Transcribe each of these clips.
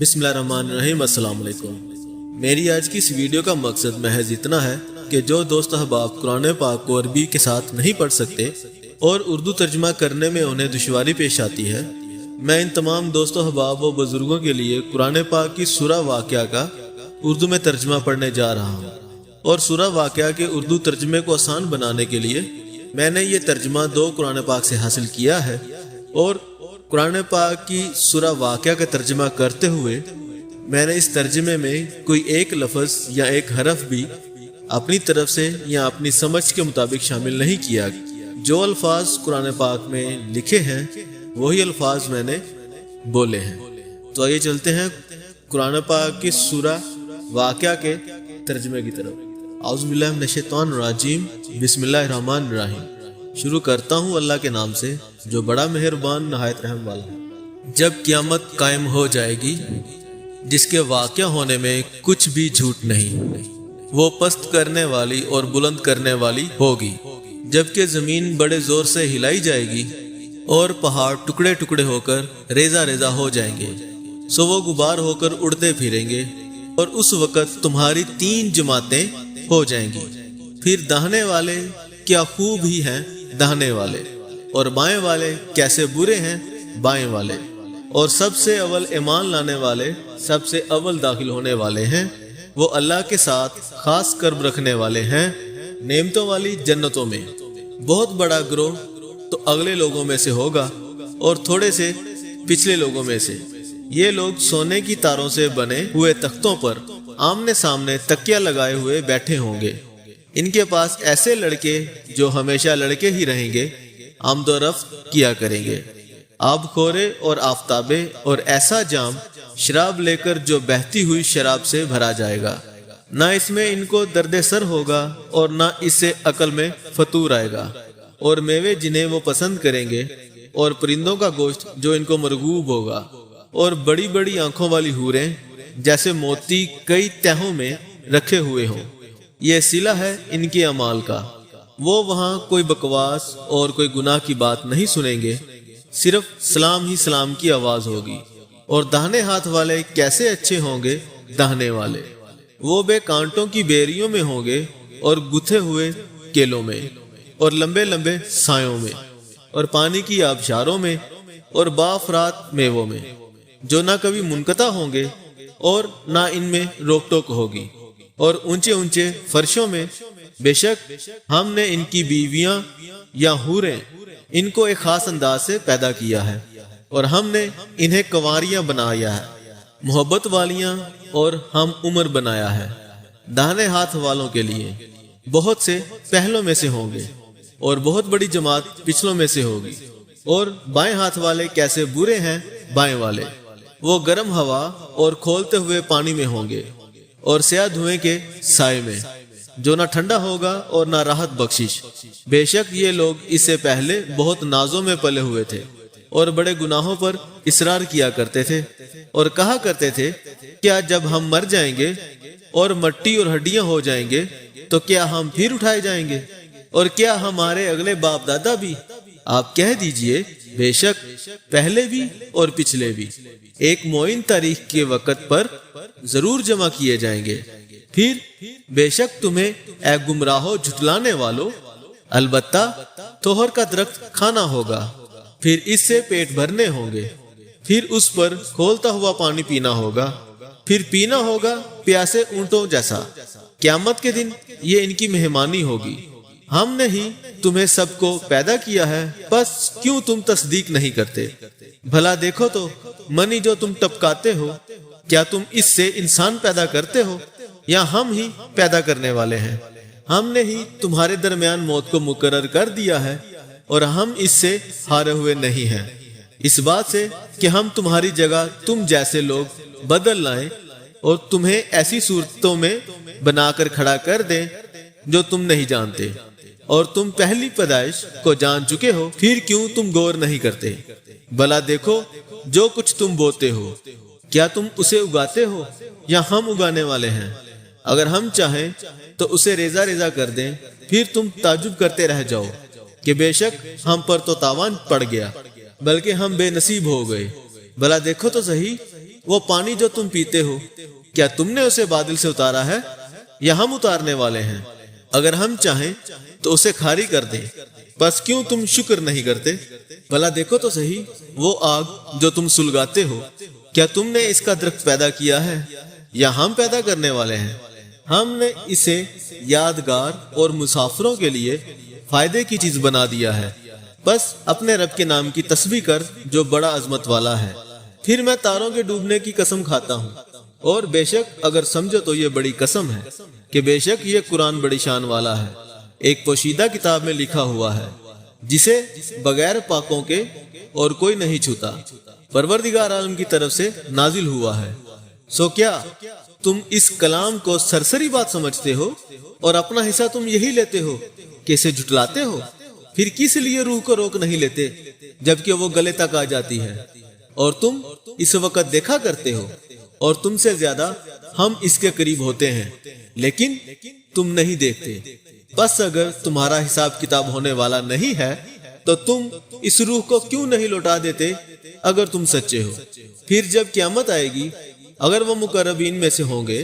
बिस्मिल्लाहिर्रहमानिर्रहीम। अस्सलाम वालेकुम। मेरी आज की इस वीडियो का मकसद महज इतना है कि जो दोस्त अहबाब कुरान पाक को अरबी के साथ नहीं पढ़ सकते और उर्दू तर्जमा करने में उन्हें दुश्वारी पेश आती है, मैं इन तमाम दोस्तों अहबाब व बुजुर्गों के लिए कुरान पाक की सूरा वाक़या का उर्दू में तर्जमा पढ़ने जा रहा हूँ। और सूरा वाक़या के उर्दू तर्जमे को आसान बनाने के लिए मैंने ये तर्जमा 2 कुरान पाक से हासिल किया है। और कुरान पाक की सूरा वाक़या का तर्जमा करते हुए मैंने इस तर्जमे में कोई एक लफ्ज़ या एक हरफ भी अपनी तरफ से या अपनी समझ के मुताबिक शामिल नहीं किया। जो अल्फाज कुरान पाक में लिखे हैं वही अल्फाज मैंने बोले हैं। तो आइए चलते हैं कुरान पाक की सूरा वाक़या के तर्जमे की तरफ। औज़ु बिल्लाहि मिनश शैतानिर रजीम, बिस्मिल्लाहिर्रहमानिर्रहीम। शुरू करता हूँ अल्लाह के नाम से जो बड़ा मेहरबान नहायत रहम वाला है। जब क़यामत कायम हो जाएगी जिसके वाक़या होने में कुछ भी झूठ नहीं, वो पस्त करने वाली और बुलंद करने वाली होगी। जबकि ज़मीन बड़े ज़ोर से हिलाई जाएगी और पहाड़ टुकड़े टुकड़े होकर रेजा रेजा हो जाएंगे, सो वो गुबार होकर उड़ते फिरेंगे। और उस वक़्त तुम्हारी 3 जमातें हो जाएंगी। फिर दाहने वाले क्या खूब ही हैं दाहने वाले, और बाएं वाले कैसे बुरे हैं बाएं वाले। और सबसे अव्वल ईमान लाने वाले सबसे अव्वल दाखिल होने वाले हैं। वो अल्लाह के साथ खास कर्ब रखने वाले हैं नेमतों वाली जन्नतों में। बहुत बड़ा ग्रोह तो अगले लोगों में से होगा और थोड़े से पिछले लोगों में से। ये लोग सोने की तारों से बने हुए तख्तों पर आमने सामने तकिया लगाए हुए बैठे होंगे। इनके पास ऐसे लड़के जो हमेशा लड़के ही रहेंगे आमदोरफ्त किया करेंगे। आबखोरे और आफताबे और ऐसा जाम शराब लेकर जो बहती हुई शराब से भरा जाएगा। ना इसमें इनको दर्द सर होगा और ना इससे अकल में फतूर आएगा। और मेवे जिन्हें वो पसंद करेंगे और परिंदों का गोश्त जो इनको मरगूब होगा। और बड़ी बड़ी आंखों वाली हूरें जैसे मोती कई तहों में रखे हुए हों। ये सिला है इनके अमाल का। वो वहाँ कोई बकवास और कोई गुनाह की बात नहीं सुनेंगे, सिर्फ सलाम ही सलाम की आवाज होगी। और दाहिने हाथ वाले कैसे अच्छे होंगे दाहिने वाले, वो बेकांटों की बेरियों में होंगे और गुथे हुए केलों में और लंबे लंबे सायों में और पानी की आबशारों में और बाफरात मेवों में, जो ना कभी मुनकता होंगे और ना इनमें रोक टोक होगी। और ऊंचे ऊंचे फर्शों में। बेशक हमने इनकी बीवियां या हूरें इनको एक खास अंदाज से पैदा किया है और हमने इन्हें कंवारियां बनाया है, मोहब्बत वालियां और हम उम्र बनाया है। दाहिने हाथ वालों के लिए बहुत से पहलों में से होंगे और बहुत बड़ी जमात पिछलों में से होगी। और बाएं हाथ वाले कैसे बुरे हैं बाएं वाले, वो गर्म हवा और खोलते हुए पानी में होंगे और स्याह धुएं के साए में, जो ना ठंडा होगा और ना राहत बख्शिश। बेशक ये लोग इससे पहले बहुत नाजों में पले हुए थे और बड़े गुनाहों पर इसरार किया करते थे और कहा करते थे, क्या जब हम मर जाएंगे और मट्टी और हड्डियां हो जाएंगे तो क्या हम फिर उठाए जाएंगे? और क्या हमारे अगले बाप दादा भी? आप कह दीजिए, बेशक पहले भी और पिछले भी एक मोइन तारीख के वक़्त पर जरूर जमा किए जाएंगे। फिर बेशक तुम्हें ए गुमराहो झुटलाने वालों, अलबत्ता तोहर का दरख्त खाना होगा, फिर इससे पेट भरने होंगे, फिर उस पर खोलता हुआ पानी पीना होगा, फिर पीना होगा प्यासे ऊंटों जैसा। क़यामत के दिन ये इनकी मेहमानी होगी। हमने ही तुम्हें सबको पैदा किया है, बस क्यों तुम तस्दीक नहीं करते? भला देखो तो मनी जो तुम टपकाते हो, क्या तुम इससे इंसान पैदा करते हो या हम ही पैदा करने वाले हैं? हमने ही तुम्हारे दरमियान मौत को मुकर्रर कर दिया है और हम इससे हारे हुए नहीं हैं, इस बात से कि हम तुम्हारी जगह तुम जैसे लोग बदल लाएं और तुम्हें ऐसी सूरतों में बनाकर खड़ा कर दें जो तुम नहीं जानते। और तुम पहली पैदाइश को जान चुके हो, फिर क्यों तुम गौर नहीं करते? भला देखो जो कुछ तुम बोते हो, क्या तुम उसे उगाते हो या हम उगाने वाले हैं? अगर हम चाहें तो उसे रेजा रेजा कर दें, फिर तुम ताजुब करते रह जाओ कि बेशक हम पर तो तावान पड़ गया, बल्कि हम बेनसीब हो गए। भला देखो तो सही وہ پانی جو تم پیتے ہو کیا تم نے اسے بادل سے اتارا ہے یا ہم اتارنے والے ہیں؟ اگر ہم چاہیں تو اسے کھاری کر دیں، بس کیوں تم شکر نہیں کرتے؟ بھلا دیکھو تو صحیح وہ آگ جو تم سلگاتے ہو، کیا تم نے اس کا درخت پیدا کیا ہے یا ہم پیدا کرنے والے ہیں؟ ہم نے اسے یادگار اور مسافروں کے لیے فائدے کی چیز بنا دیا ہے، بس اپنے رب کے نام کی تسبیح کر جو بڑا عظمت والا ہے۔ پھر میں تاروں کے ڈوبنے کی قسم کھاتا ہوں، اور بے شک اگر سمجھو تو یہ بڑی قسم ہے کہ بے شک یہ قرآن بڑی شان والا ہے، ایک پوشیدہ کتاب میں لکھا ہوا ہے جسے بغیر پاکوں کے اور کوئی نہیں چھوتا، پروردگار عالم کی طرف سے نازل ہوا ہے۔ سو کیا تم اس کلام کو سرسری بات سمجھتے ہو اور اپنا حصہ تم یہی لیتے ہو کہ اسے جھٹلاتے ہو؟ پھر کس لیے روح کو روک نہیں لیتے جبکہ وہ گلے تک آ جاتی ہے؟ اور تم اس وقت دیکھا کرتے ہو اور تم سے زیادہ ہم اس کے قریب ہوتے ہیں، لیکن تم نہیں دیکھتے۔ بس اگر تمہارا حساب کتاب ہونے والا نہیں ہے تو تم اس روح کو کیوں نہیں لوٹا دیتے اگر تم سچے ہو؟ پھر جب قیامت آئے گی اگر وہ مقربین میں سے ہوں گے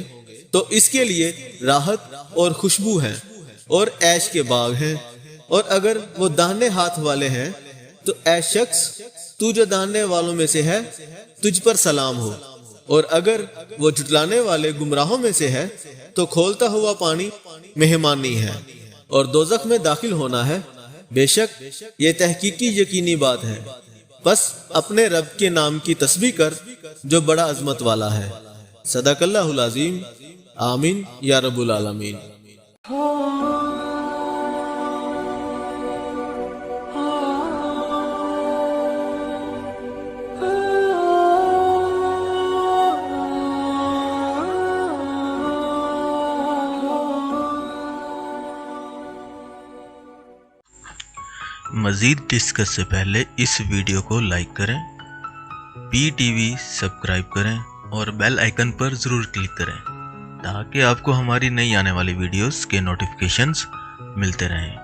تو اس کے لیے راحت اور خوشبو ہے اور عیش کے باغ ہیں، اور اگر وہ داہنے ہاتھ والے ہیں تو اے شخص تو جو داہنے والوں میں سے ہے تجھ پر سلام ہو، اور اگر وہ جھٹلانے والے گمراہوں میں سے ہے تو کھولتا ہوا پانی مہمانی ہے اور دوزخ میں داخل ہونا ہے۔ بے شک یہ تحقیقی یقینی بات ہے، بس اپنے رب کے نام کی تسبیح کر جو بڑا عظمت والا ہے۔ صدق اللہ العظیم۔ آمین یا رب العالمین۔ مزید ڈسکس سے پہلے اس ویڈیو کو لائک کریں، پی ٹی وی سبسکرائب کریں اور بیل آئیکن پر ضرور کلک کریں تاکہ آپ کو ہماری نئی آنے والی ویڈیوز کے نوٹیفیکیشنز ملتے رہیں۔